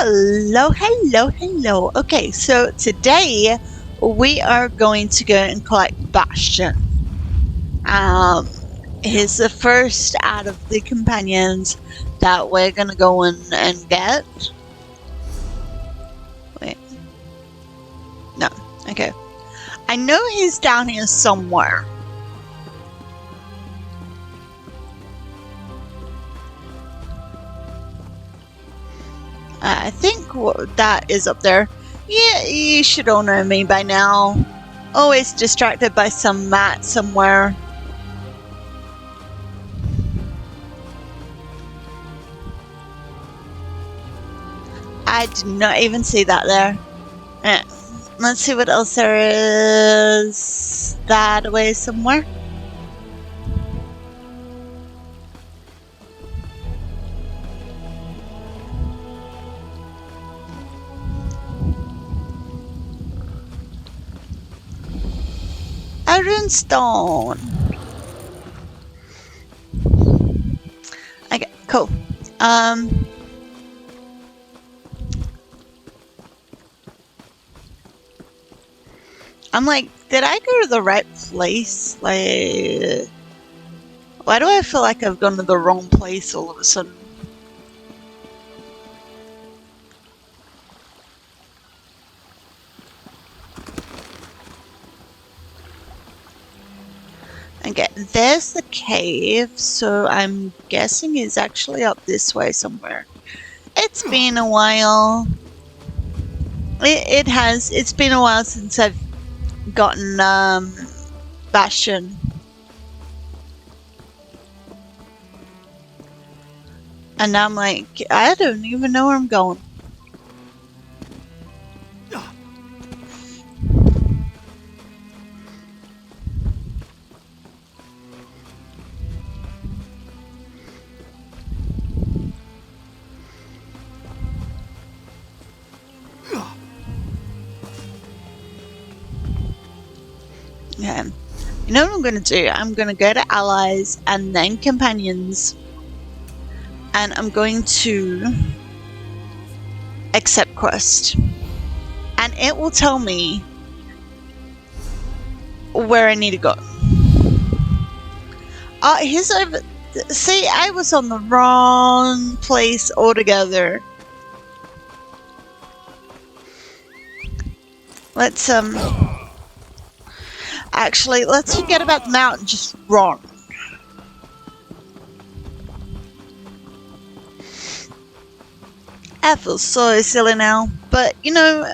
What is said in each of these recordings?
Hello, hello, hello. Okay, so today we are going to go and collect Bastian. He's the first out of the companions that we're gonna go in and get. Wait. No, okay. I know he's down here somewhere. I think that is up there. Yeah, you should all know me by now. Always distracted by some mat somewhere. I did not even see that there. Let's see what else there is. That away somewhere. A runestone. Okay, cool. I'm like, did I go to the right place? Like, why do I feel like I've gone to the wrong place all of a sudden? Okay, there's the cave, so I'm guessing it's actually up this way somewhere. It's been a while. It has. It's been a while since I've gotten Bastian. And I'm like, I don't even know where I'm going. Okay. You know what I'm going to do? I'm going to go to allies and then companions. And I'm going to accept quest. And it will tell me where I need to go. He's over... See, I was on the wrong place altogether. Let's, actually, let's forget about the mountain, just run. I feel so silly now, but, you know,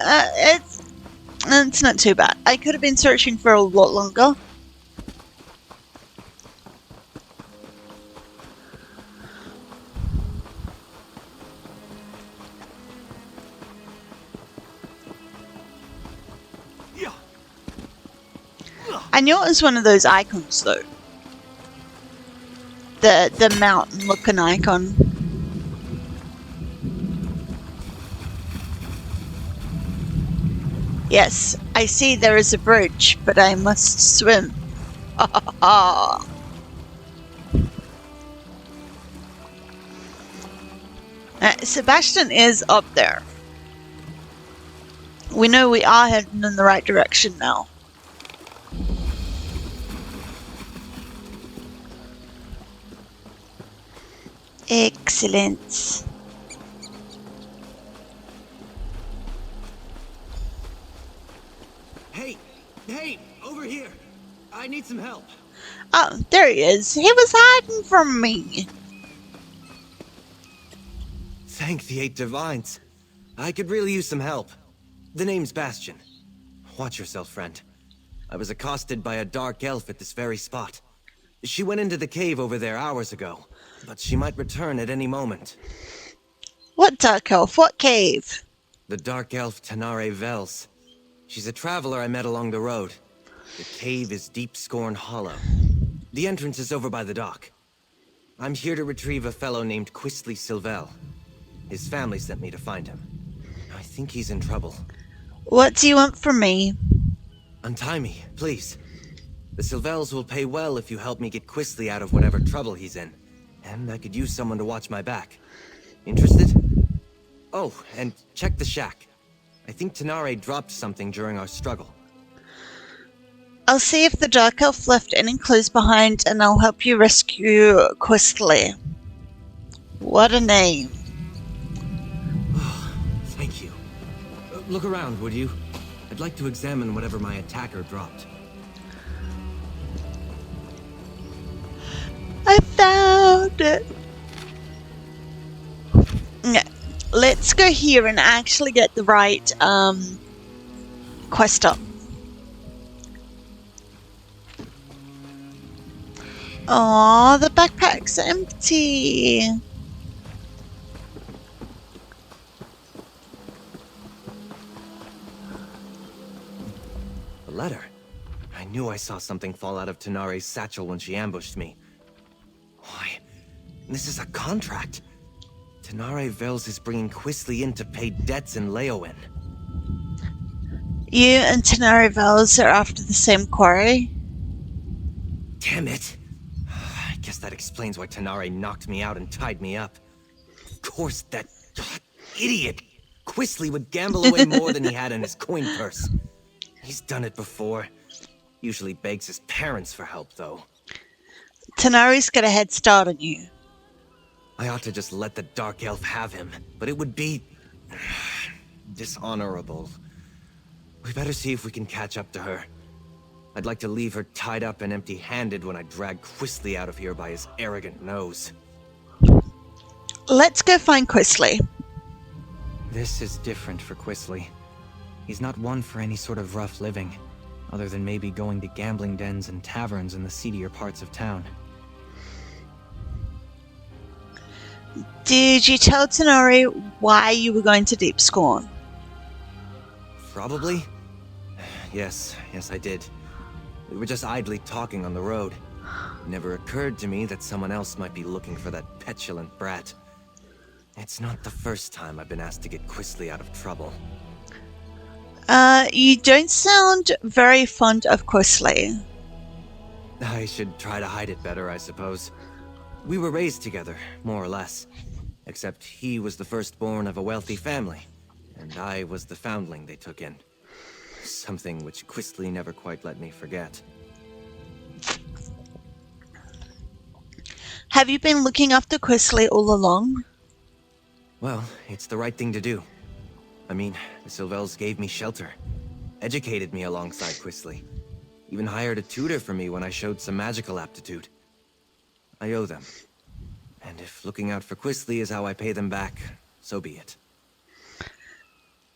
it's not too bad. I could have been searching for a lot longer. I knew it was one of those icons, though. The mountain-looking icon. Yes, I see there is a bridge, but I must swim. Sebastian is up there. We know we are heading in the right direction now. Excellent. Hey, over here. I need some help. Oh, there he is. He was hiding from me. Thank the 8 divines. I could really use some help. The name's Bastian. Watch yourself, friend. I was accosted by a dark elf at this very spot. She went into the cave over there hours ago, but she might return at any moment. What dark elf? What cave? The dark elf Tanare Vels. She's a traveler I met along the road. The cave is Deep Scorn Hollow. The entrance is over by the dock. I'm here to retrieve a fellow named Quistley Silvel. His family sent me to find him. I think he's in trouble. What do you want from me? Untie me, please. The Silvels will pay well if you help me get Quistley out of whatever trouble he's in. And I could use someone to watch my back. Interested? Oh, and check the shack. I think Tanare dropped something during our struggle. I'll see if the Dark Elf left any clues behind, and I'll help you rescue Quistly. What a name. Oh, thank you. Look around, would you? I'd like to examine whatever my attacker dropped. I found it. Let's go here and actually get the right quest up. Oh, the backpack's empty. A letter. I knew I saw something fall out of Tanare's satchel when she ambushed me. Why, this is a contract. Tanare Vels is bringing Quistly in to pay debts in Leowen. You and Tanare Vels are after the same quarry? Damn it. I guess that explains why Tanare knocked me out and tied me up. Of course, that idiot Quistly would gamble away more than he had in his coin purse. He's done it before. Usually begs his parents for help, though. Tanare's got a head start on you. I ought to just let the Dark Elf have him, but it would be dishonorable. We better see if we can catch up to her. I'd like to leave her tied up and empty-handed when I drag Quistly out of here by his arrogant nose. Let's go find Quistly. This is different for Quistly. He's not one for any sort of rough living, other than maybe going to gambling dens and taverns in the seedier parts of town. Did you tell Tanare why you were going to Deep Scorn? Probably. Yes, I did. We were just idly talking on the road. It never occurred to me that someone else might be looking for that petulant brat. It's not the first time I've been asked to get Quistly out of trouble. You don't sound very fond of Quistly. I should try to hide it better, I suppose. We were raised together, more or less. Except he was the firstborn of a wealthy family, and I was the foundling they took in. Something which Quistly never quite let me forget. Have you been looking after Quistly all along? Well, it's the right thing to do. I mean, the Sylvels gave me shelter, educated me alongside Quistly, even hired a tutor for me when I showed some magical aptitude. I owe them. And if looking out for Quistly is how I pay them back, so be it.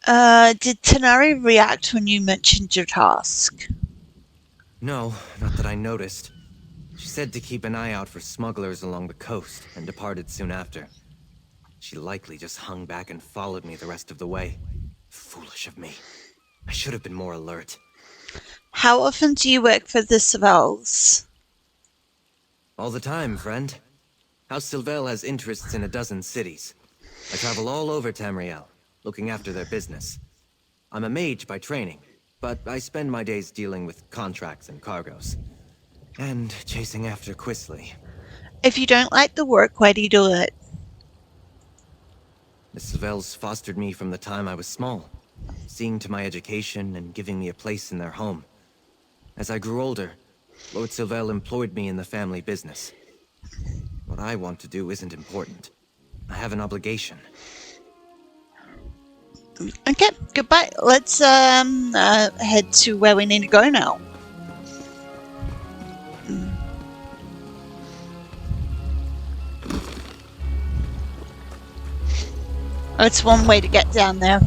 Did Tanare react when you mentioned your task? No, not that I noticed. She said to keep an eye out for smugglers along the coast, and departed soon after. She likely just hung back and followed me the rest of the way. Foolish of me. I should have been more alert. How often do you work for the Sylvels? All the time, friend. House Sylvel has interests in a dozen cities. I travel all over Tamriel, looking after their business. I'm a mage by training, but I spend my days dealing with contracts and cargoes. And chasing after Quistly. If you don't like the work, why do you do it? The Sylvels fostered me from the time I was small, seeing to my education and giving me a place in their home. As I grew older, Lord Sylvel employed me in the family business. What I want to do isn't important. I have an obligation. Okay, goodbye. Let's head to where we need to go now. It's one way to get down there.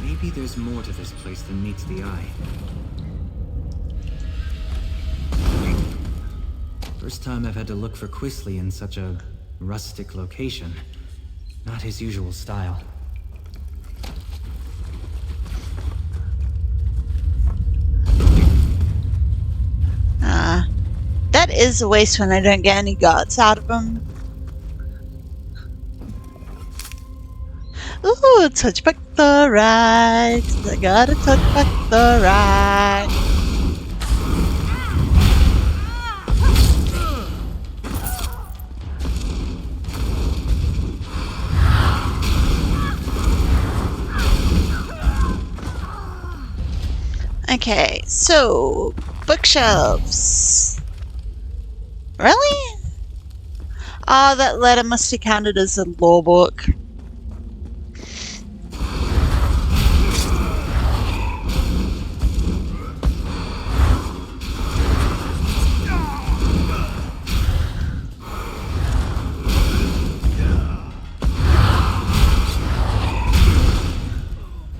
Maybe there's more to this place than meets the eye. First time I've had to look for Quistly in such a rustic location. Not his usual style. That is a waste when I don't get any guards out of them. Ooh, touchback the right. I gotta tuck back the right. Okay, so bookshelves. Really? Oh, that letter must be counted as a law book.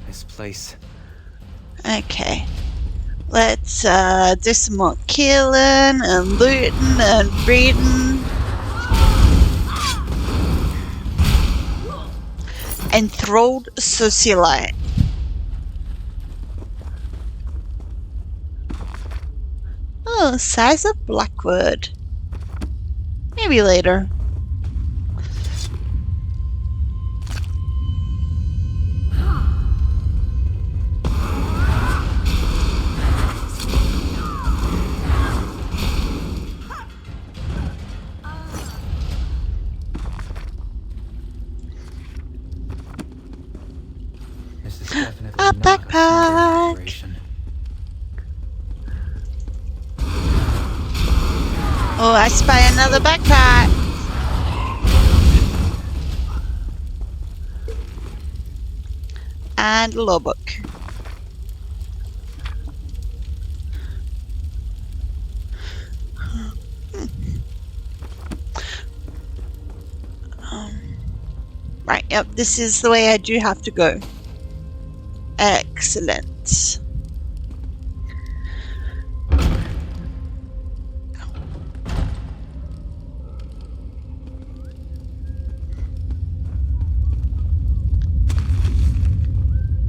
This place. Okay. Let's do some more killing and looting and reading. Enthralled socialite. Oh, size of Blackwood. Maybe later. This is definitely A not a smuggling backpack. operation. Oh, I spy another backpack. And a law book. Right, yep, this is the way I do have to go. Excellent.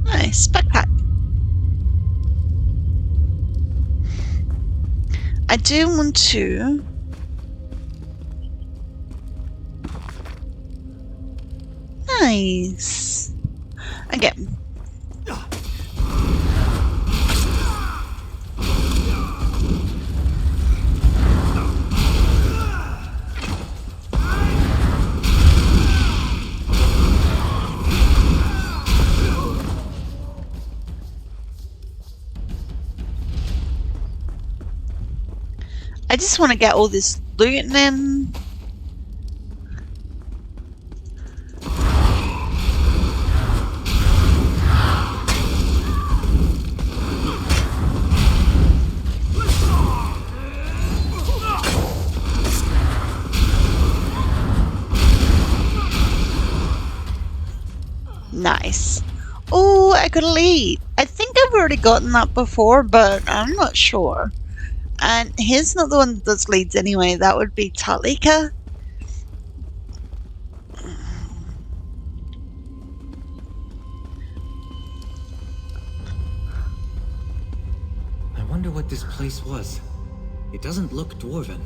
Nice backpack. I do want to... Nice. Okay. I just want to get all this loot in. Nice. Oh, I got a lead. I think I've already gotten that before, but I'm not sure. And here's not the one that does leads anyway. That would be Talika. I wonder what this place was. It doesn't look dwarven.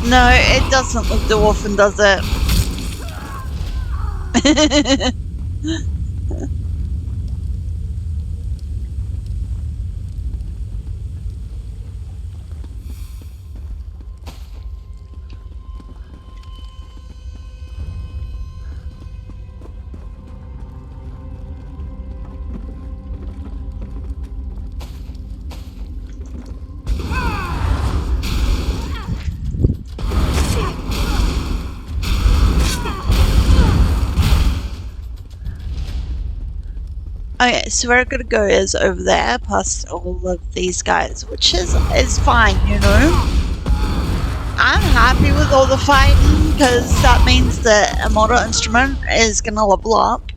No, it doesn't look dwarven, does it? Okay, so where I'm gonna go is over there, past all of these guys, which is fine, you know. I'm happy with all the fighting because that means the Immortal Instrument is gonna level up.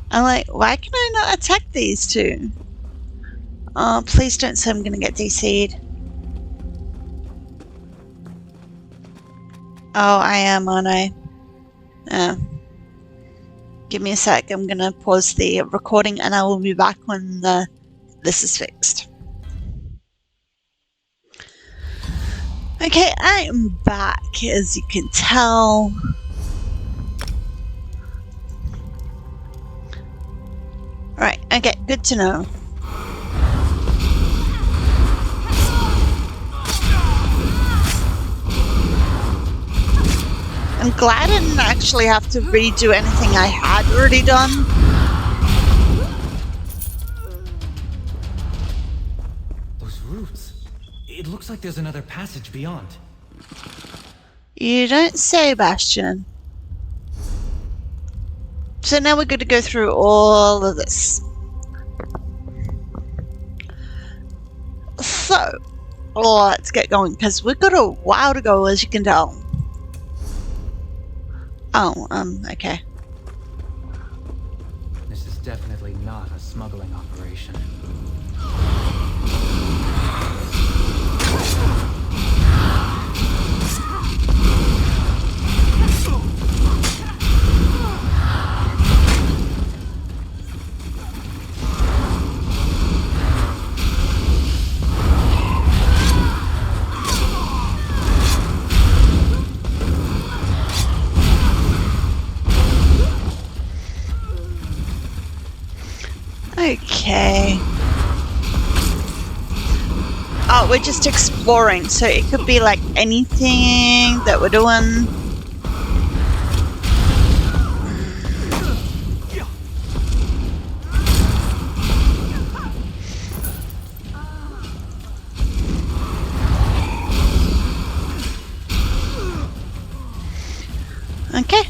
I'm like, why can I not attack these two? Oh, please don't say I'm gonna get DC'd. Oh, I am, aren't I? Give me a sec. I'm gonna pause the recording and I will be back when this is fixed. Okay, I am back, as you can tell. Right, okay, good to know. I'm glad I didn't actually have to redo anything I had already done. Those roots. It looks like there's another passage beyond. You don't say, Bastian. So now we're going to go through all of this. So, let's get going, because we've got a while to go, as you can tell. Oh, okay. This is definitely not a smuggling operation. Okay. Oh, we're just exploring, so it could be like anything that we're doing. Okay.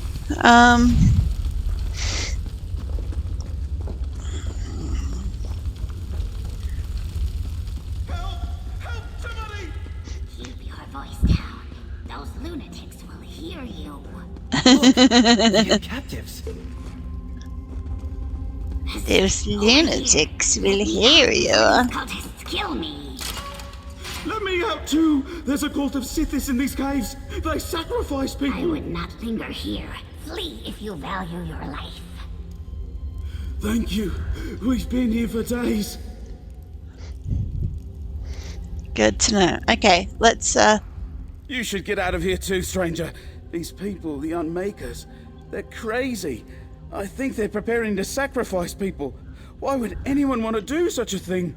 They're captives. Those lunatics will hear you. Cultists kill me. Let me out too! There's a cult of Sithis in these caves! They sacrifice people! I would not linger here. Flee if you value your life. Thank you. We've been here for days. Good to know. Okay, let's, You should get out of here too, stranger. These people, the Unmakers, they're crazy. I think they're preparing to sacrifice people. Why would anyone want to do such a thing?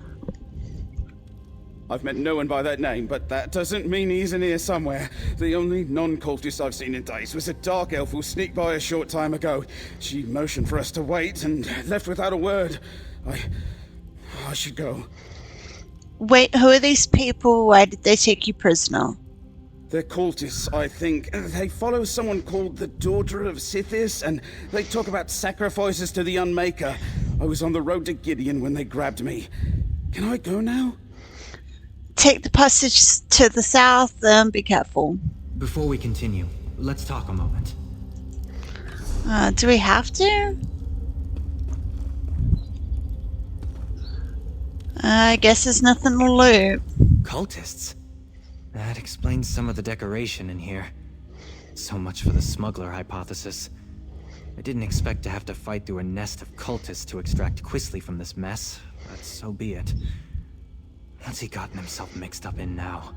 I've met no one by that name, but that doesn't mean he isn't here somewhere. The only non-cultist I've seen in days was a dark elf who sneaked by a short time ago. She motioned for us to wait and left without a word. I should go. wait, who are these people? Why did they take you prisoner? They're cultists, I think. They follow someone called the Daughter of Sithis, and they talk about sacrifices to the Unmaker. I was on the road to Gideon when they grabbed me. Can I go now? Take the passage to the south, be careful. Before we continue, let's talk a moment. Do we have to? I guess there's nothing to loot. Cultists? That explains some of the decoration in here. So much for the smuggler hypothesis. I didn't expect to have to fight through a nest of cultists to extract Quisley from this mess, but so be it. What's he gotten himself mixed up in now?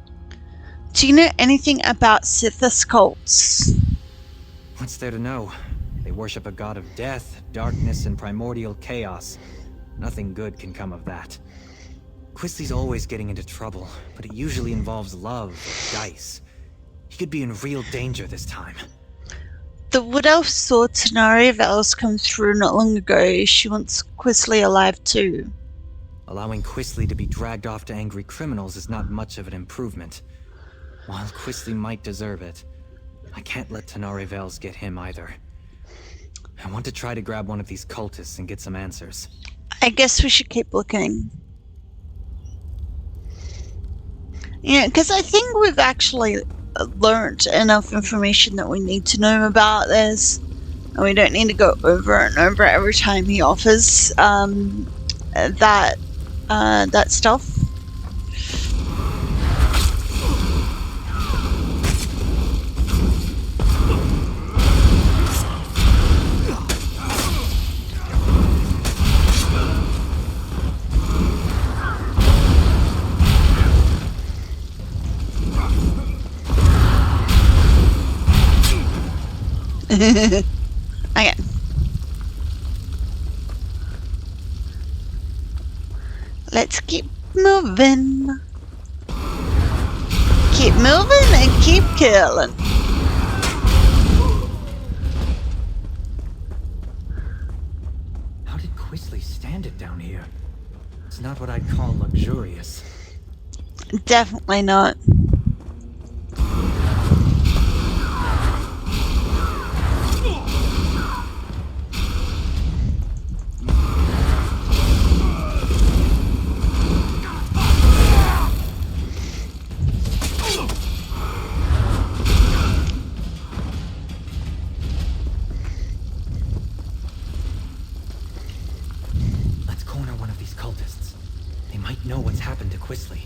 Do you know anything about Sithis cults? What's there to know? They worship a god of death, darkness, and primordial chaos. Nothing good can come of that. Quisley's always getting into trouble, but it usually involves love or dice. He could be in real danger this time. The Wood Elf saw Tamriel come through not long ago. She wants Quisley alive too. Allowing Quisley to be dragged off to angry criminals is not much of an improvement. While Quisley might deserve it, I can't let Tamriel get him either. I want to try to grab one of these cultists and get some answers. I guess we should keep looking. Yeah, because I think we've actually learned enough information that we need to know about this. And we don't need to go over and over every time he offers that stuff. Okay. Let's keep moving. Keep moving and keep killing. How did Quisley stand it down here? It's not what I'd call luxurious. Definitely not. Let's corner one of these cultists. They might know what's happened to Quisley.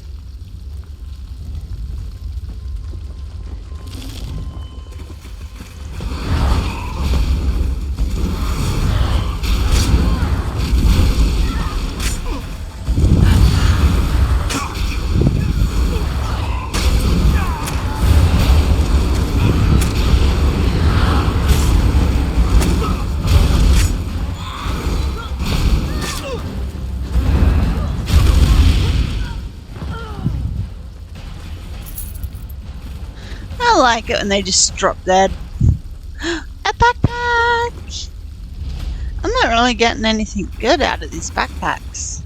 I like it when they just drop dead. A backpack! I'm not really getting anything good out of these backpacks.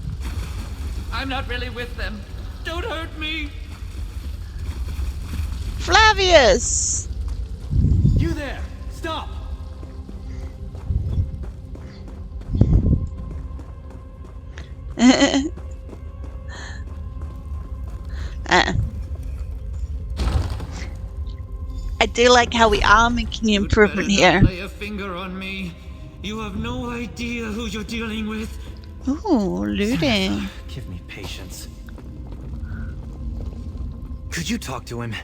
I'm not really with them. Don't hurt me. Flavius! You there! Stop! I do like how we are making improvement You'd better here. not lay a finger on me. You have no idea who you're dealing with. Ooh, looting. Give me patience. Could you talk to him?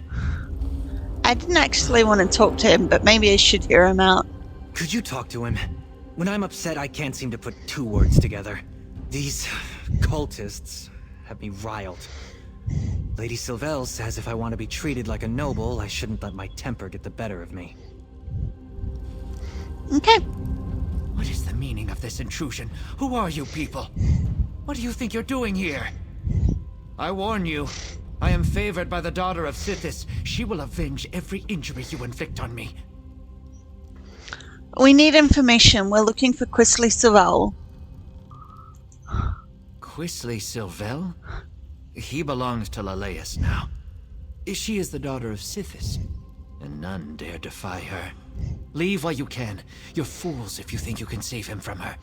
I didn't actually want to talk to him, but maybe I should hear him out. Could you talk to him? When I'm upset, I can't seem to put two words together. These cultists have me riled. Lady Sylvelle says if I want to be treated like a noble, I shouldn't let my temper get the better of me. Okay. What is the meaning of this intrusion? Who are you people? What do you think you're doing here? I warn you, I am favored by the daughter of Sithis. She will avenge every injury you inflict on me. We need information. We're looking for Quisley Sylvelle. Quisley Sylvelle? He belongs to Leleus now. She is the daughter of Sithis, and none dare defy her. Leave while you can. You're fools if you think you can save him from her.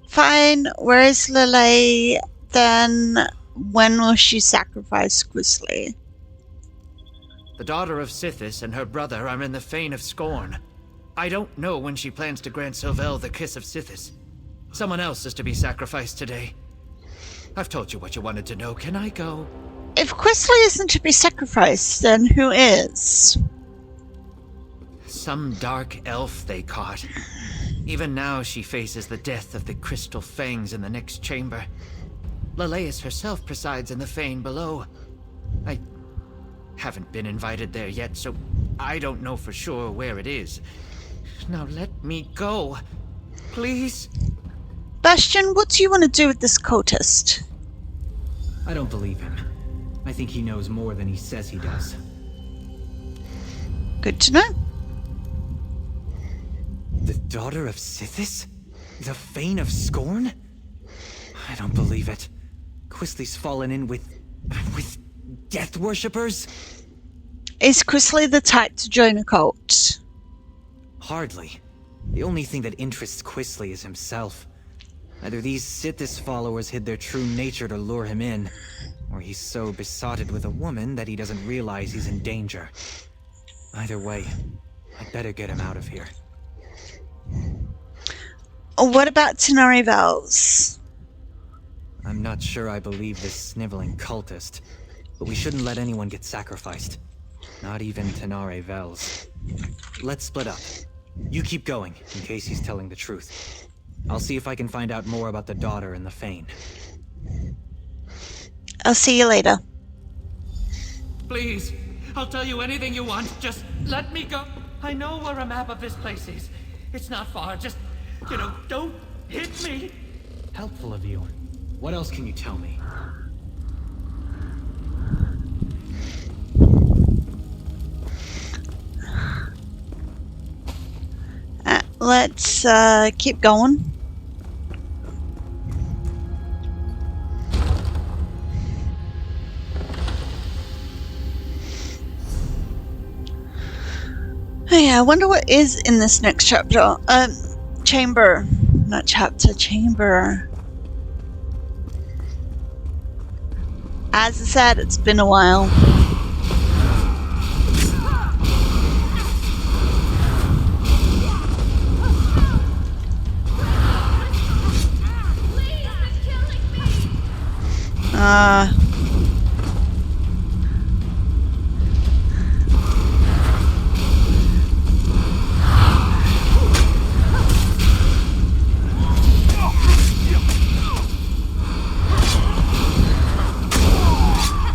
Fine. Where is Lele? Then when will she sacrifice Quisley? The daughter of Sithis and her brother are in the Fane of Scorn. I don't know when she plans to grant Sylvelle the kiss of Sithis. Someone else is to be sacrificed today. I've told you what you wanted to know. Can I go? If Quisley isn't to be sacrificed, then who is? Some dark elf they caught. Even now she faces the death of the crystal fangs in the next chamber. Leleus herself presides in the Fane below. I haven't been invited there yet, so I don't know for sure where it is. Now let me go. Please? Bastian, what do you want to do with this cultist? I don't believe him. I think he knows more than he says he does. Good to know. The daughter of Sithis? The Fane of Scorn? I don't believe it. Quisley's fallen in with death worshippers? Is Quisley the type to join a cult? Hardly. The only thing that interests Quisley is himself. Either these Sithis followers hid their true nature to lure him in, or he's so besotted with a woman that he doesn't realize he's in danger. Either way, I'd better get him out of here. What about Tamriel's? I'm not sure I believe this sniveling cultist, but we shouldn't let anyone get sacrificed. Not even Tamriel's. Let's split up. You keep going, in case he's telling the truth. I'll see if I can find out more about the daughter and the Fane. I'll see you later. Please, I'll tell you anything you want. Just let me go. I know where a map of this place is. It's not far. Just, don't hit me. Helpful of you. What else can you tell me? Let's keep going. Oh yeah, I wonder what is in this next chapter. Chamber. Not chapter, chamber. As I said, it's been a while.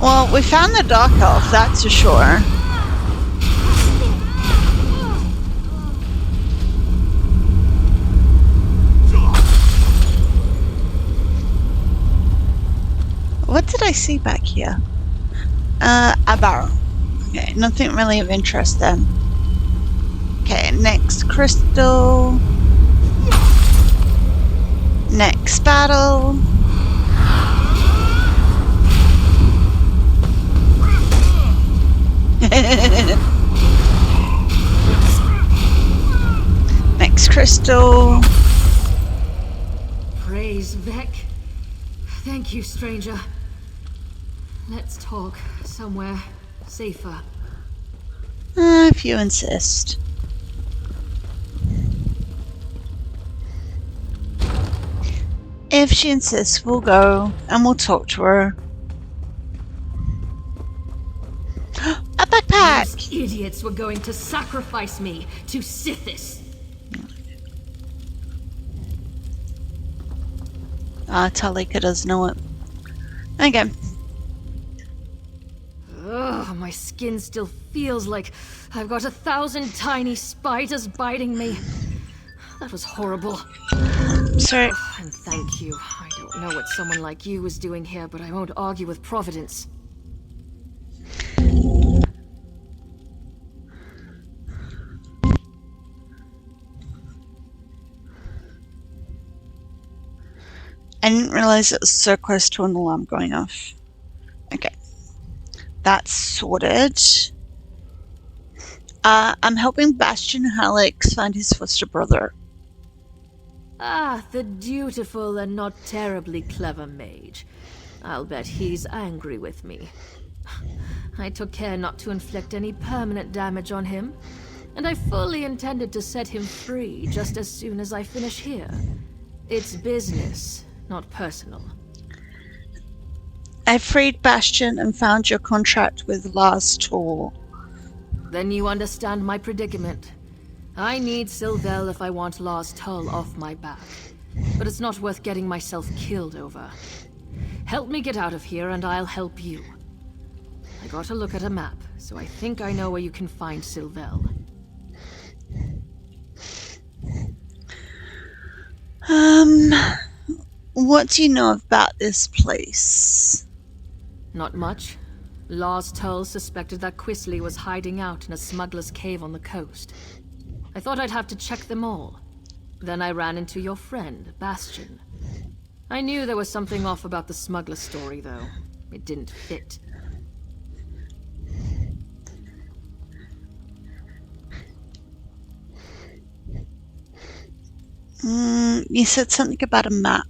Well, we found the Dark Elf, that's for sure. What did I see back here? A barrel. Okay, nothing really of interest then. Okay, next crystal. Next battle. Next crystal. Praise Vec. Thank you, stranger. Let's talk somewhere safer. If you insist. If she insists, we'll go and we'll talk to her. A backpack! Those idiots were going to sacrifice me to Sithis. Talika does know it. Okay. Ugh, my skin still feels like I've got 1,000 tiny spiders biting me. That was horrible. Sorry. Ugh, and thank you. I don't know what someone like you is doing here, but I won't argue with Providence. I didn't realize it was so close to an alarm going off. Okay. That's sorted. I'm helping Bastian Alex find his foster brother. Ah, the dutiful and not terribly clever mage. I'll bet he's angry with me. I took care not to inflict any permanent damage on him, and I fully intended to set him free just as soon as I finish here. It's business, not personal. I freed Bastian and found your contract with Lars Tor. Then you understand my predicament. I need Sylvel if I want Lars Tull off my back. But it's not worth getting myself killed over. Help me get out of here and I'll help you. I got to look at a map, so I think I know where you can find Sylvel. What do you know about this place? Not much. Lars Tull suspected that Quisley was hiding out in a smuggler's cave on the coast. I thought I'd have to check them all. Then I ran into your friend, Bastian. I knew there was something off about the smuggler story, though. It didn't fit. You said something about a map.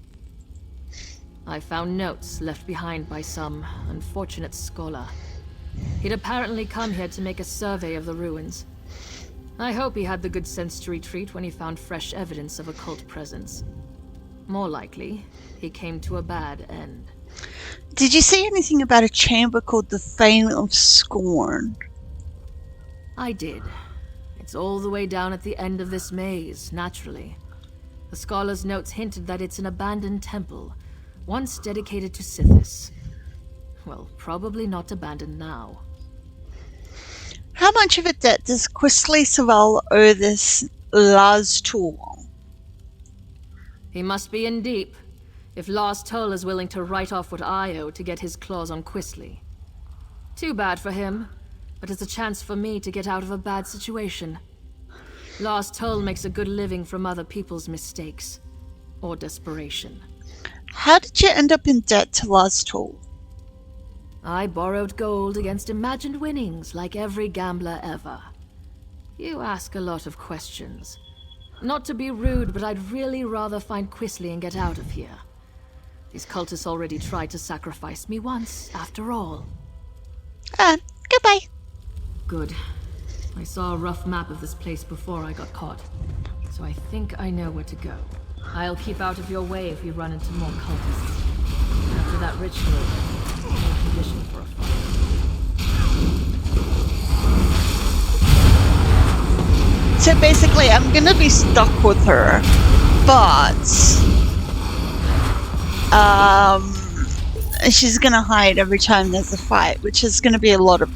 I found notes left behind by some unfortunate scholar. He'd apparently come here to make a survey of the ruins. I hope he had the good sense to retreat when he found fresh evidence of occult presence. More likely, he came to a bad end. Did you see anything about a chamber called the Fane of Scorn? I did. It's all the way down at the end of this maze, naturally. The scholar's notes hinted that it's an abandoned temple, once dedicated to Sithis. Well, probably not abandoned now. How much of a debt does Quisly Saval owe this Laz Tool? He must be in deep, if Lars Toll is willing to write off what I owe to get his claws on Quisly. Too bad for him, but it's a chance for me to get out of a bad situation. Lars Toll makes a good living from other people's mistakes. Or desperation. How did you end up in debt to Laz Tool? I borrowed gold against imagined winnings like every gambler ever. You ask a lot of questions. Not to be rude, but I'd really rather find Quisly and get out of here. These cultists already tried to sacrifice me once, after all. Goodbye. Good. I saw a rough map of this place before I got caught, so I think I know where to go. I'll keep out of your way if you run into more cultists. After that ritual, no condition for a fight. So basically, I'm gonna be stuck with her, but she's gonna hide every time there's a fight, which is gonna be a lot of.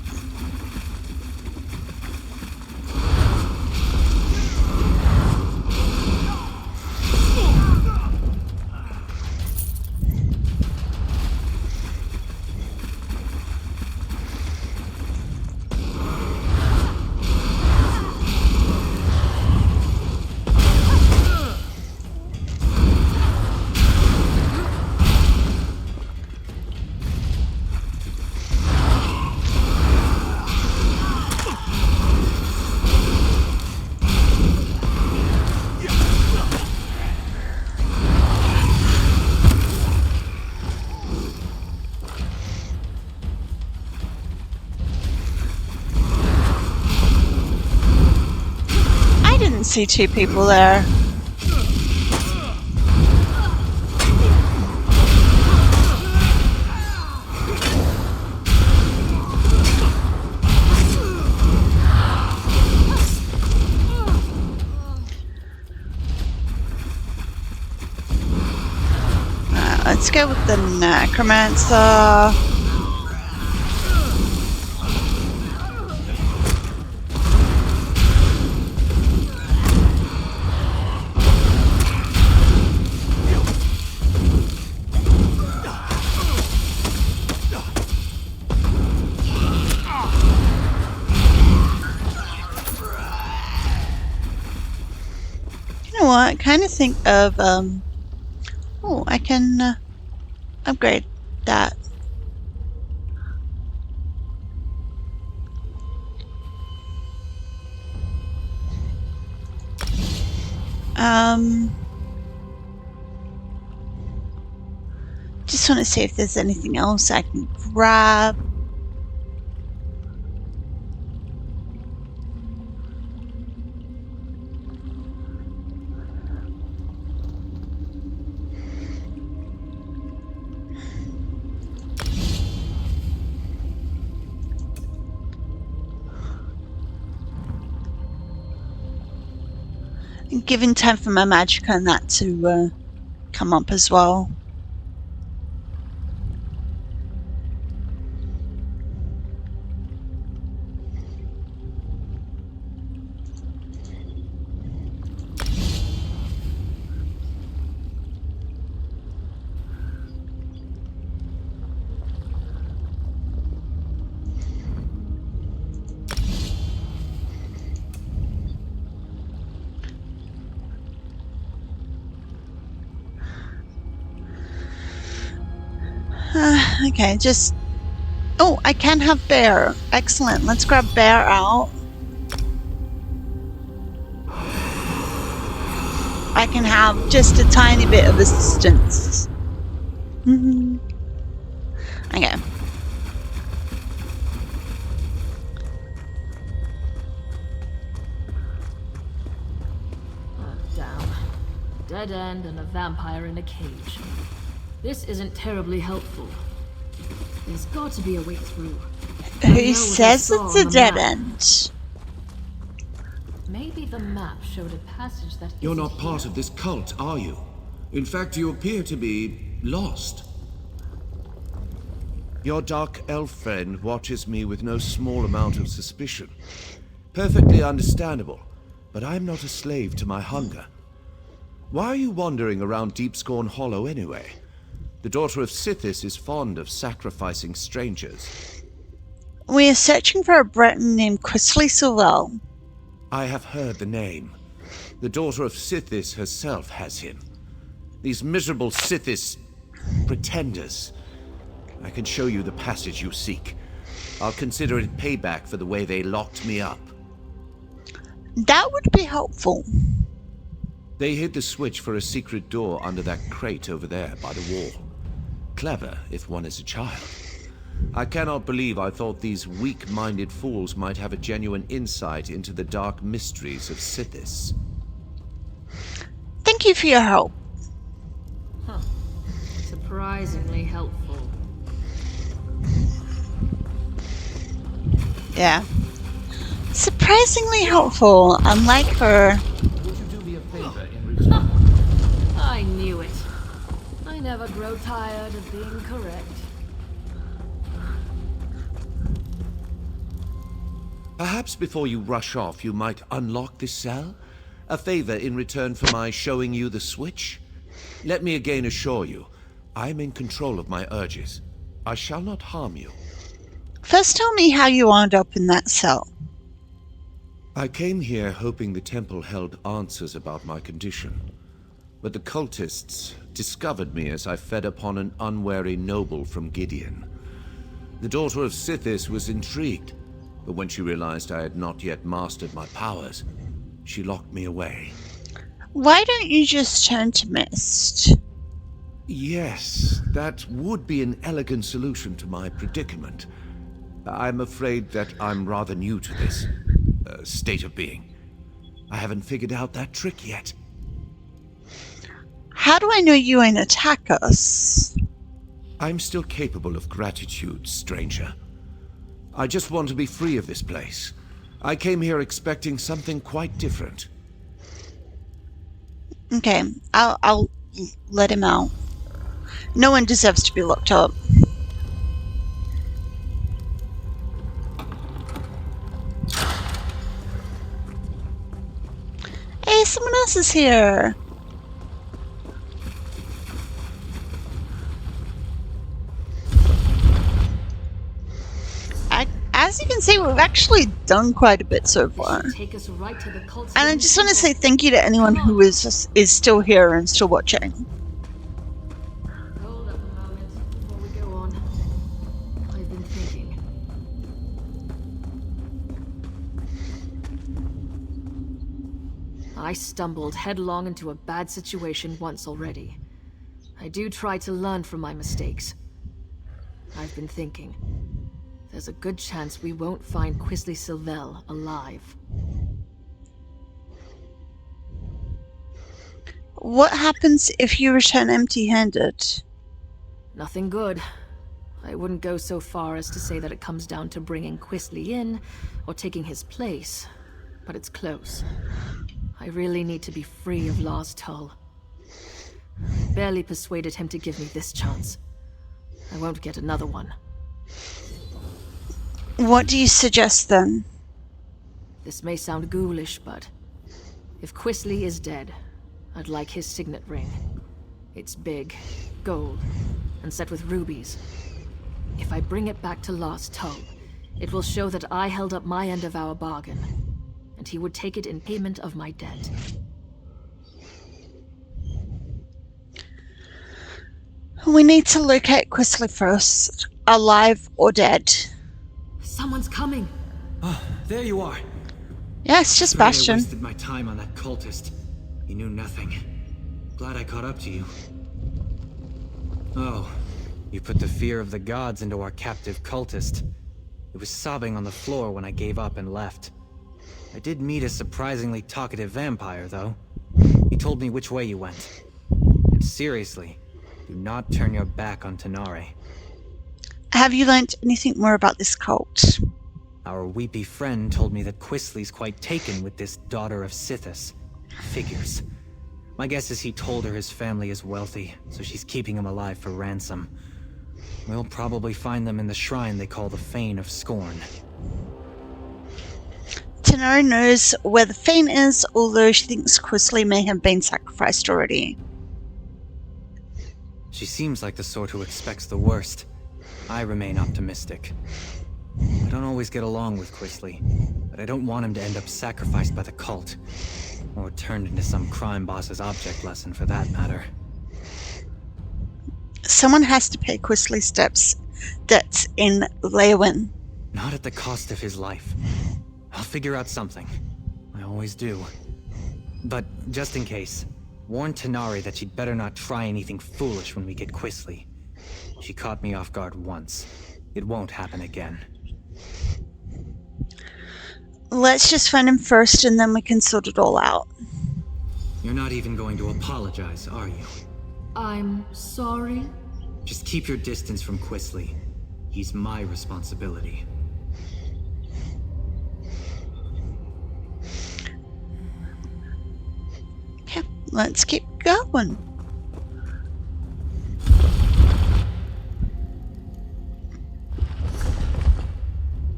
See two people there. Let's go with the Necromancer. I kind of think of oh, I can upgrade that. Just want to see if there's anything else I can grab. Giving time for my magic and that to come up as well. Okay, just... Oh, I can have Bear. Excellent. Let's grab Bear out. I can have just a tiny bit of assistance. Okay. Damn. Dead end and a vampire in a cage. This isn't terribly helpful. There's got to be a way through. Who says it's a dead end? Maybe the map showed a passage that You're not part of this cult, are you? In fact, you appear to be lost. Your dark elf friend watches me with no small amount of suspicion. Perfectly understandable, but I'm not a slave to my hunger. Why are you wandering around Deepscorn Hollow anyway? The daughter of Sithis is fond of sacrificing strangers. We are searching for a Breton named Chrisley Sowell. I have heard the name. The daughter of Sithis herself has him. These miserable Sithis pretenders. I can show you the passage you seek. I'll consider it payback for the way they locked me up. That would be helpful. They hid the switch for a secret door under that crate over there by the wall. Clever, if one is a child. I cannot believe I thought these weak-minded fools might have a genuine insight into the dark mysteries of Sithis. Thank you for your help. Huh. Surprisingly helpful. Yeah. Surprisingly helpful, unlike her. Would you do me a favor in return? I knew it. I never grow tired of being correct. Perhaps before you rush off, you might unlock this cell? A favor in return for my showing you the switch? Let me again assure you, I'm in control of my urges. I shall not harm you. First tell me how you wound up in that cell. I came here hoping the temple held answers about my condition. But the cultists discovered me as I fed upon an unwary noble from Gideon. The daughter of Sithis was intrigued, but when she realized I had not yet mastered my powers, she locked me away. Why don't you just turn to mist? Yes, that would be an elegant solution to my predicament. I'm afraid that I'm rather new to this state of being. I haven't figured out that trick yet. How do I know you won't attack us? I'm still capable of gratitude, stranger. I just want to be free of this place. I came here expecting something quite different. Okay, I'll let him out. No one deserves to be locked up. Hey, someone else is here. As you can see, we've actually done quite a bit so far. Take us right to the cult. And I just want to say thank you to anyone who is still here and still watching. Hold up a moment before we go on. I've been thinking. I stumbled headlong into a bad situation once already. I do try to learn from my mistakes. I've been thinking. There's a good chance we won't find Chrisley Sowell alive. What happens if you return empty-handed? Nothing good. I wouldn't go so far as to say that it comes down to bringing Chrisley in or taking his place, but it's close. I really need to be free of Lars Tull. I barely persuaded him to give me this chance. I won't get another one. What do you suggest then? This may sound ghoulish, but if Chrisley is dead, I'd like his signet ring. It's big, gold, and set with rubies. If I bring it back to Lars Tull, it will show that I held up my end of our bargain, and he would take it in payment of my debt. We need to locate Chrisley first, alive or dead. Someone's coming! Oh, there you are. Yeah, it's just Sorry Bastian. I wasted my time on that cultist. He knew nothing. Glad I caught up to you. Oh, you put the fear of the gods into our captive cultist. It was sobbing on the floor when I gave up and left. I did meet a surprisingly talkative vampire, though. He told me which way you went. And seriously, do not turn your back on Tanare. Have you learnt anything more about this cult? Our weepy friend told me that Chrisley's quite taken with this daughter of Sithis. Figures. My guess is he told her his family is wealthy, so she's keeping him alive for ransom. We'll probably find them in the shrine they call the Fane of Scorn. Tenari knows where the Fane is, although she thinks Chrisley may have been sacrificed already. She seems like the sort who expects the worst. I remain optimistic. I don't always get along with Chrisley, but I don't want him to end up sacrificed by the cult. Or turned into some crime boss's object lesson, for that matter. Someone has to pay Chrisley's debts in Leowyn. Not at the cost of his life. I'll figure out something. I always do. But just in case, warn Tanari that she'd better not try anything foolish when we get Chrisley. She caught me off guard once. It won't happen again. Let's just find him first and then we can sort it all out. You're not even going to apologize, are you? I'm sorry? Just keep your distance from Chrisley. He's my responsibility. Okay, let's keep going.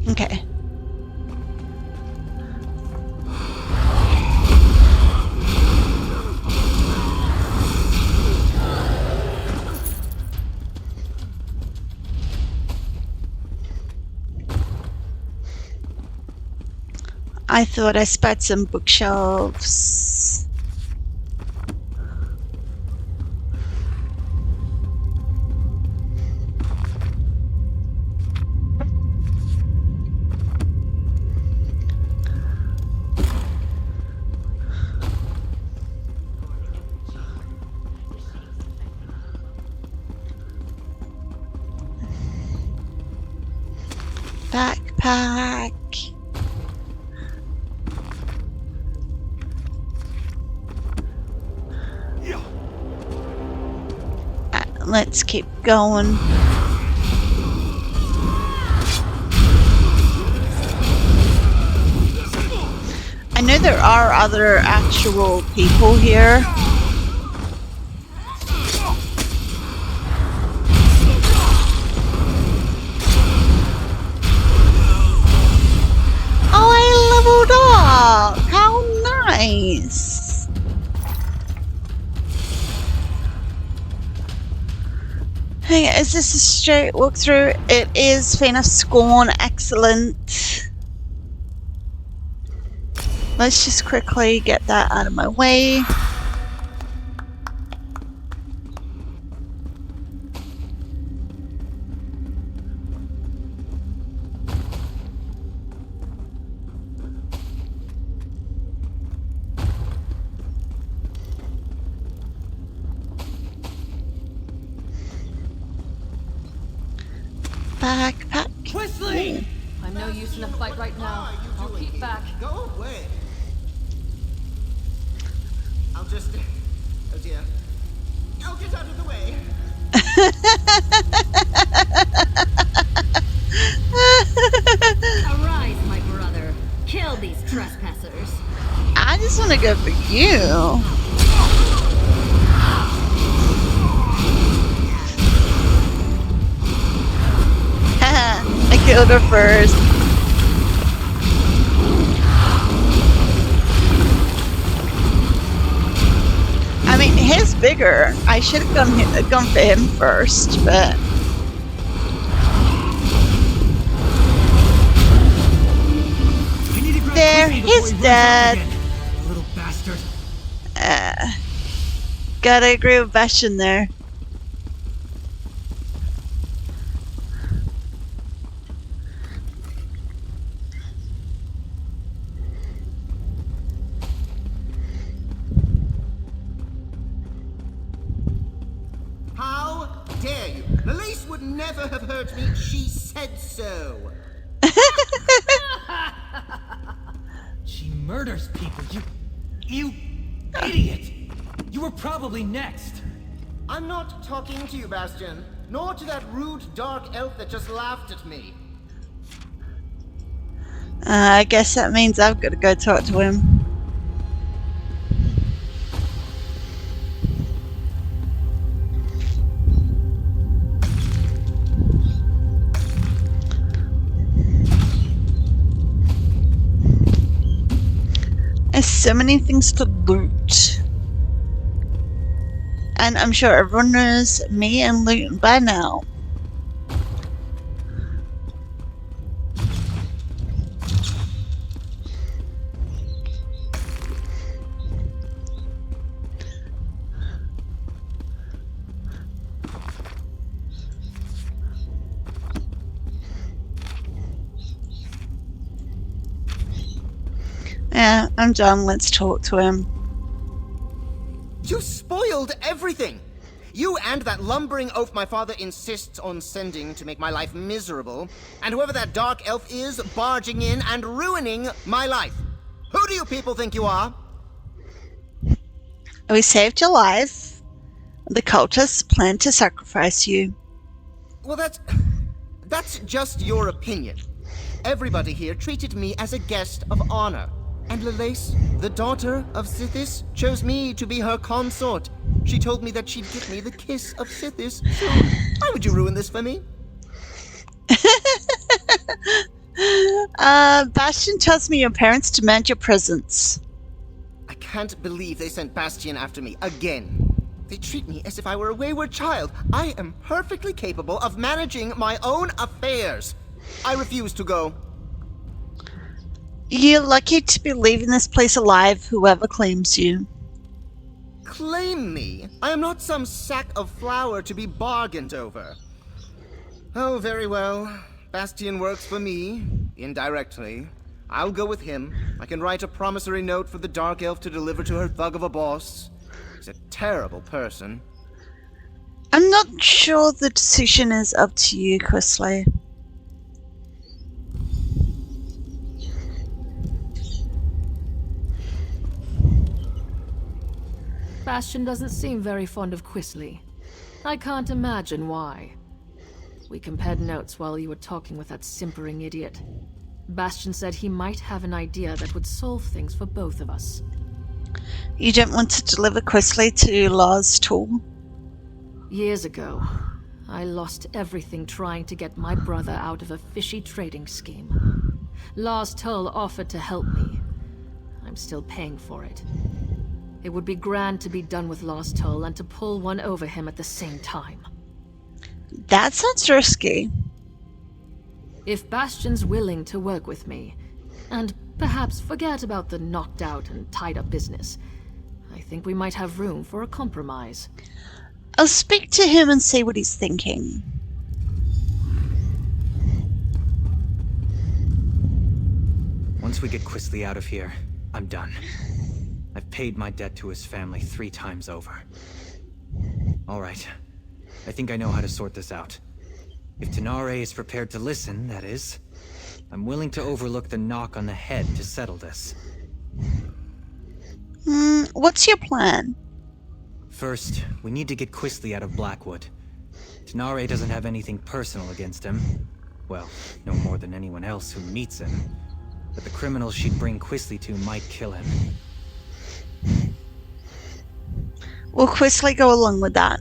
Okay. I thought I spied some bookshelves. Backpack. Let's keep going. I know there are other actual people here. Oh, I leveled up! How nice! Hey, is this a straight walkthrough? It is. Fane of Scorn, excellent. Let's just quickly get that out of my way. Backpack. Chrisley! I'm no use in a fight right now. I'll keep back. Go away. I'll just... Oh dear. I'll get out of the way. Arise, my brother. Kill these trespassers. I just want to go for you. I killed her first. I mean, he's bigger. I should have gone for him first, but... There, he's dead. Little bastard. Gotta agree with Bastian there. How dare you? Lalice would never have hurt me. She said so. She murders people. You idiot. You were probably next. I'm not talking to you, Bastian. Nor to that rude dark elf that just laughed at me. I guess that means I've got to go talk to him. There's so many things to loot. And I'm sure everyone knows me and loot by now. Yeah, I'm done. Let's talk to him. You spoiled everything! You and that lumbering oaf my father insists on sending to make my life miserable, and whoever that dark elf is barging in and ruining my life. Who do you people think you are? We saved your life. The cultists plan to sacrifice you. Well, that's just your opinion. Everybody here treated me as a guest of honor. And Lelace, the daughter of Sithis, chose me to be her consort. She told me that she'd give me the kiss of Sithis soon. Why would you ruin this for me? Bastian tells me your parents demand your presence. I can't believe they sent Bastian after me again. They treat me as if I were a wayward child. I am perfectly capable of managing my own affairs. I refuse to go. You're lucky to be leaving this place alive, whoever claims you. Claim me? I am not some sack of flour to be bargained over. Oh, very well. Bastian works for me, indirectly. I'll go with him. I can write a promissory note for the Dark Elf to deliver to her thug of a boss. He's a terrible person. I'm not sure the decision is up to you, Chrisley. Bastian doesn't seem very fond of Quisley. I can't imagine why. We compared notes while you were talking with that simpering idiot. Bastian said he might have an idea that would solve things for both of us. You don't want to deliver Quisley to Lars Tool? Years ago, I lost everything trying to get my brother out of a fishy trading scheme. Lars Tull offered to help me. I'm still paying for it. It would be grand to be done with Lars Tull and to pull one over him at the same time. That sounds risky. If Bastian's willing to work with me, and perhaps forget about the knocked out and tied up business, I think we might have room for a compromise. I'll speak to him and see what he's thinking. Once we get Quisley out of here, I'm done. I've paid my debt to his family 3 times over. All right. I think I know how to sort this out. If Tanare is prepared to listen, that is, I'm willing to overlook the knock on the head to settle this. What's your plan? First, we need to get Quisley out of Blackwood. Tanare doesn't have anything personal against him. Well, no more than anyone else who meets him. But the criminals she'd bring Quisley to might kill him. Will Quisley go along with that?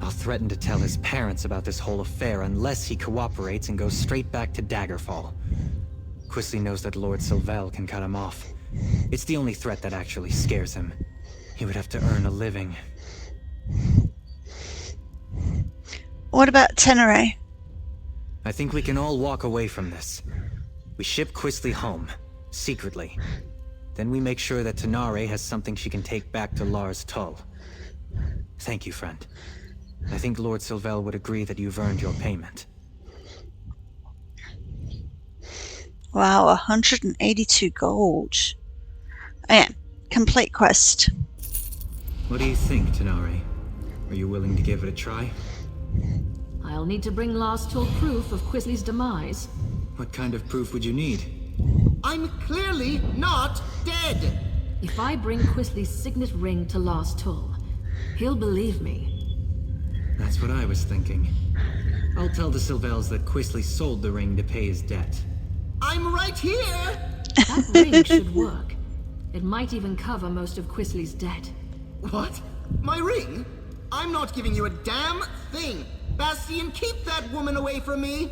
I'll threaten to tell his parents about this whole affair unless he cooperates and goes straight back to Daggerfall. Quisley knows that Lord Sylvel can cut him off. It's the only threat that actually scares him. He would have to earn a living. What about Tenere? I think we can all walk away from this. We ship Quisley home, secretly. Then we make sure that Tanare has something she can take back to Lars Tull. Thank you, friend. I think Lord Sylvel would agree that you've earned your payment. Wow, 182 gold. Yeah, complete quest. What do you think, Tanare? Are you willing to give it a try? I'll need to bring Lars Tull proof of Quisley's demise. What kind of proof would you need? I'm clearly not dead! If I bring Quisley's signet ring to Lars Tull, he'll believe me. That's what I was thinking. I'll tell the Sylvels that Quisley sold the ring to pay his debt. I'm right here! That ring should work. It might even cover most of Quisley's debt. What? My ring? I'm not giving you a damn thing! Bastian, keep that woman away from me!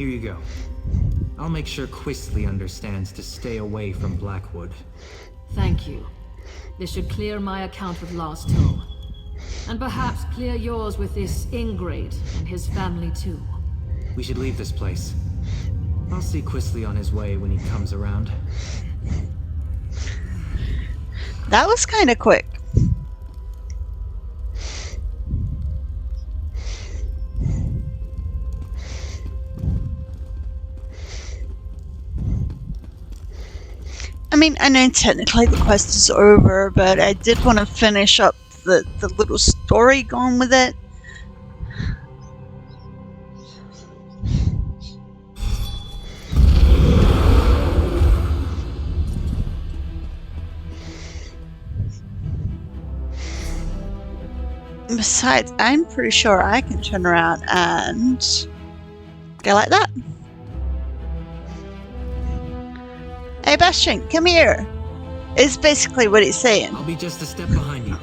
Here you go. I'll make sure Quistley understands to stay away from Blackwood. Thank you. This should clear my account with Last Toe. And perhaps clear yours with this ingrate and his family too. We should leave this place. I'll see Quistley on his way when he comes around. That was kind of quick. I mean, I know technically the quest is over, but I did want to finish up the little story going with it. Besides, I'm pretty sure I can turn around and go like that. Hey Bastian, come here! Is basically what he's saying. I'll be just a step behind you.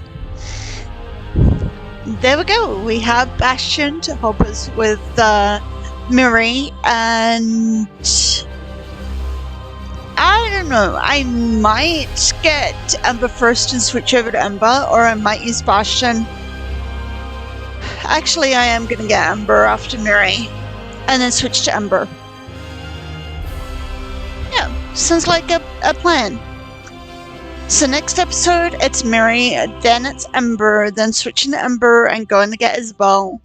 There we go. We have Bastian to help us with Miri, and I don't know. I might get Ember first and switch over to Ember, or I might use Bastian. Actually, I am gonna get Ember after Miri, and then switch to Ember. Yeah, sounds like a plan. So next episode, it's Miri, then it's Ember, then switching to Ember and going to get Isabel,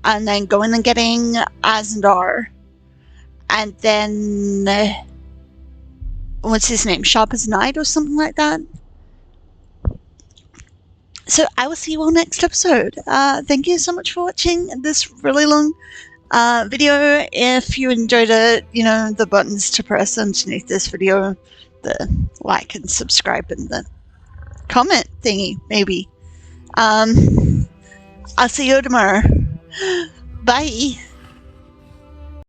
and then going and getting Azandar, and then what's his name? Sharp as Night or something like that. So I will see you all next episode. Thank you so much for watching this really long video. If you enjoyed it, you know, the buttons to press underneath this video, the like and subscribe and the comment thingy, maybe. I'll see you tomorrow. Bye.